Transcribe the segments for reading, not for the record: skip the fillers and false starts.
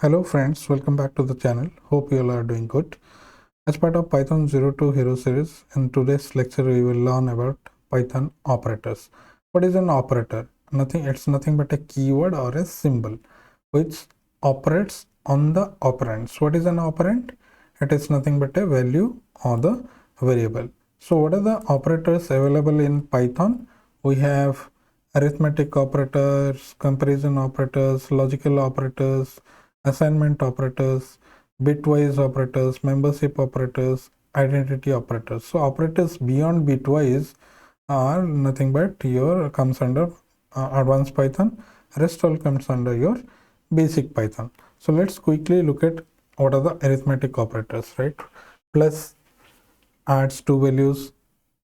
Hello friends, welcome back to the channel. Hope you all are doing good. As part of Python 02 Hero series, in today's lecture we will learn about Python operators. What is an operator? It's nothing but a keyword or a symbol which operates on the operands. What is an operand? It is nothing but a value or the variable. So what are the operators available in Python? We have arithmetic operators, comparison operators, logical operators, assignment operators, bitwise operators, membership operators, identity operators. So operators beyond bitwise are nothing but your comes under advanced Python. Rest all comes under your basic Python. So let's quickly look at what are the arithmetic operators, right? Plus adds two values.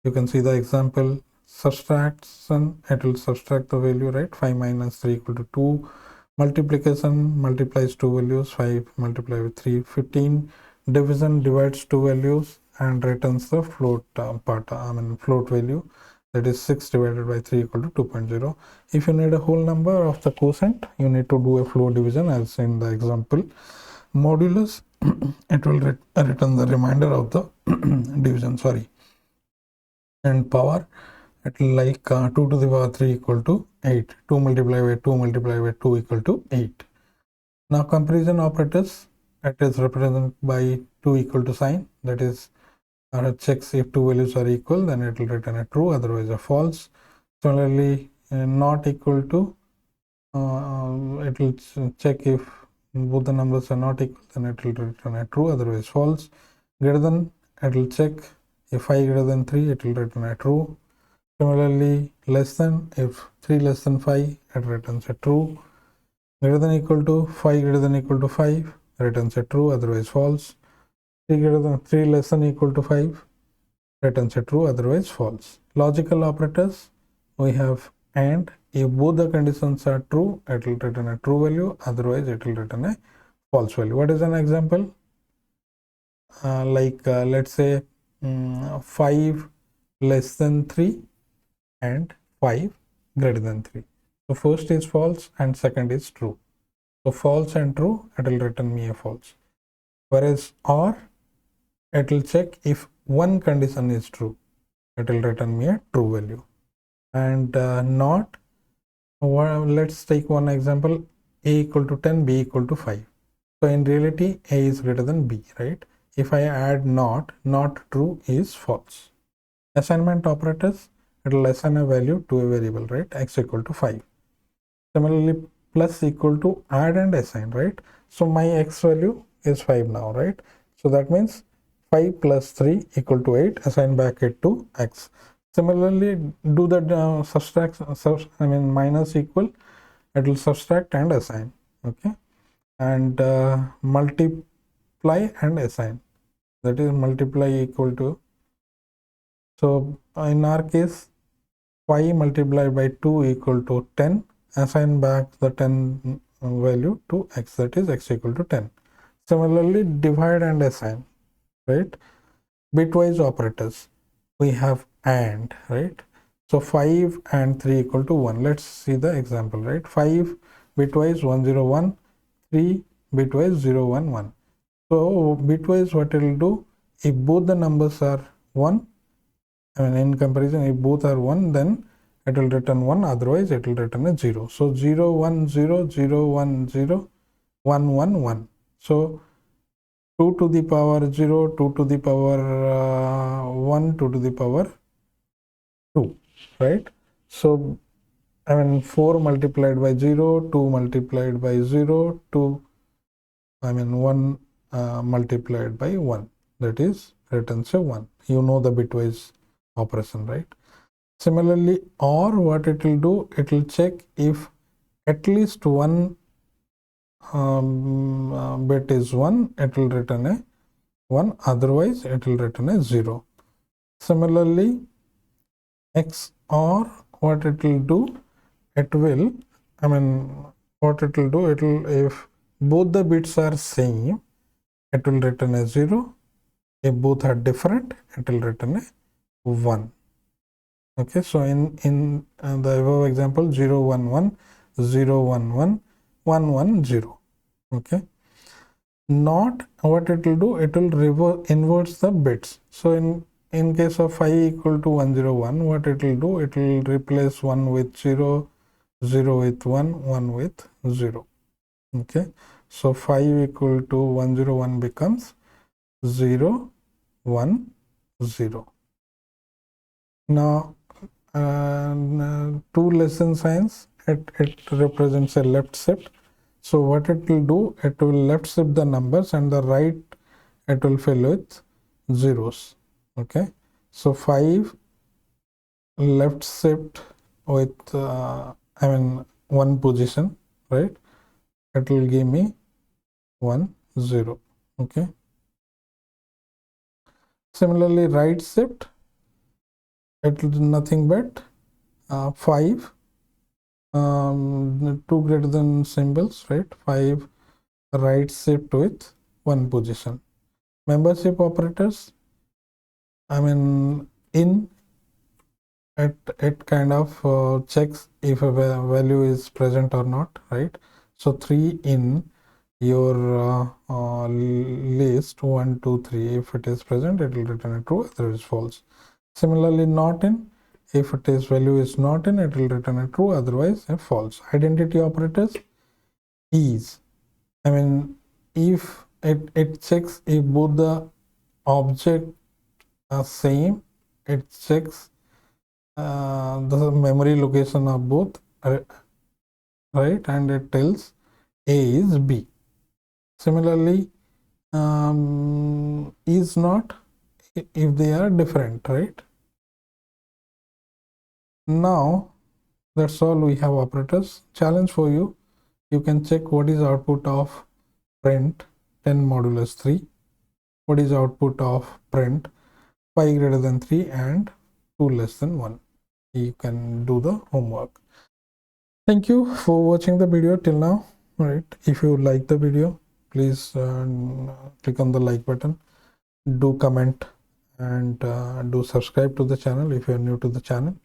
You can see the example. Subtraction, it will subtract the value, right? 5 minus 3 equal to 2. Multiplication multiplies two values, 5 multiplied with 3, 15. Division divides two values and returns the float float value, that is 6 divided by 3 equal to 2.0. If you need a whole number of the quotient, you need to do a float division as in the example. Modulus, it will return the remainder of the division, and power, it will like 2 to the power 3 equal to 8. 2 multiplied by 2 multiplied by 2 equal to 8. Now comparison operators, it is represented by 2 equal to sign, that is checks if two values are equal, then it will return a true, otherwise a false. Similarly, not equal to, it will check if both the numbers are not equal, then it will return a true, otherwise false. Greater than, it will check if 5 greater than 3, it will return a true. Similarly, less than, if 3 less than 5, it returns a true. Greater than equal to, 5 greater than equal to 5, returns a true, otherwise false. 3 less than equal to 5, returns a true, otherwise false. Logical operators, we have AND. If both the conditions are true, it will return a true value, otherwise it will return a false value. What is an example? Let's say 5 less than 3 and 5 greater than 3. So first is false and second is true. So false and true, it will return me a false. Whereas OR, it will check if one condition is true, it will return me a true value. And not, let's take one example, A equal to 10, B equal to 5. So in reality, A is greater than B, right? If I add not true is false. Assignment operators, it will assign a value to a variable, right? X equal to 5. Similarly, plus equal to add and assign, right? So my X value is 5 now, right? So that means 5 plus 3 equal to 8, assign back it to X. Similarly, do the minus equal, it will subtract and assign, okay? And multiply and assign, that is multiply equal to, so in our case 5 multiplied by 2 equal to 10, assign back the 10 value to X, that is X equal to 10. Similarly, divide and assign, right? Bitwise operators, we have AND, right? So 5 and 3 equal to 1. Let's see the example, right? 5 bitwise 101, 3 bitwise 011. So bitwise, what it will do, if both the numbers are 1, in comparison, if both are 1, then it will return 1, otherwise it will return a 0. So 0 1 0 0 1 0 1 1 1. So 2 to the power 0, 2 to the power 1, 2 to the power 2, right? So 4 multiplied by 0, 2 multiplied by 0, 1 multiplied by 1, that is returns a 1. You know the bitwise operation, right? Similarly, OR, what it will do, it will check if at least one bit is 1, it will return a 1, otherwise it will return a 0. Similarly, XOR, what it will do, it will, if both the bits are same, it will return a 0. If both are different, it will return a 1. Okay, so in the above example, 0 1 1 0 1 1 1 1 0. Okay, Not, what it will do, it will inverts the bits. So in case of 5 equal to 101, what it will do, it will replace 1 with 0, 0 with 1, 1 with 0. Okay, so 5 equal to 101 becomes 0, 1, 0. Now 2 less than signs, it represents a left shift. So what it will do, it will left shift the numbers, and the right it will fill with zeros. Okay, so 5 left shift with I mean 1 position, right? It will give me 1, 0. Okay, similarly right shift, it will do nothing but 5 2 greater than symbols, right? 5 right shift with 1 position. Membership operators, I mean in, it kind of checks if a value is present or not, right? So 3 in your list 1, 2, 3, if it is present, it will return a true, otherwise false. Similarly not in, if it is value is not in, it will return a true, otherwise a false. Identity operators is, I mean if it checks if both the object are same, it checks the memory location of both, right, and it tells A is B. Similarly is not if they are different, right? Now that's all we have operators. Challenge for you, you can check what is output of print 10 modulus 3, what is output of print 5 greater than 3 and 2 less than 1. You can do the homework. Thank you for watching the video till now. Right, if you like the video, please click on the like button, do comment, and do subscribe to the channel if you are new to the channel.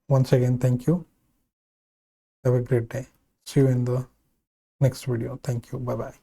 Once again, thank you. Have a great day. See you in the next video. Thank you. Bye bye.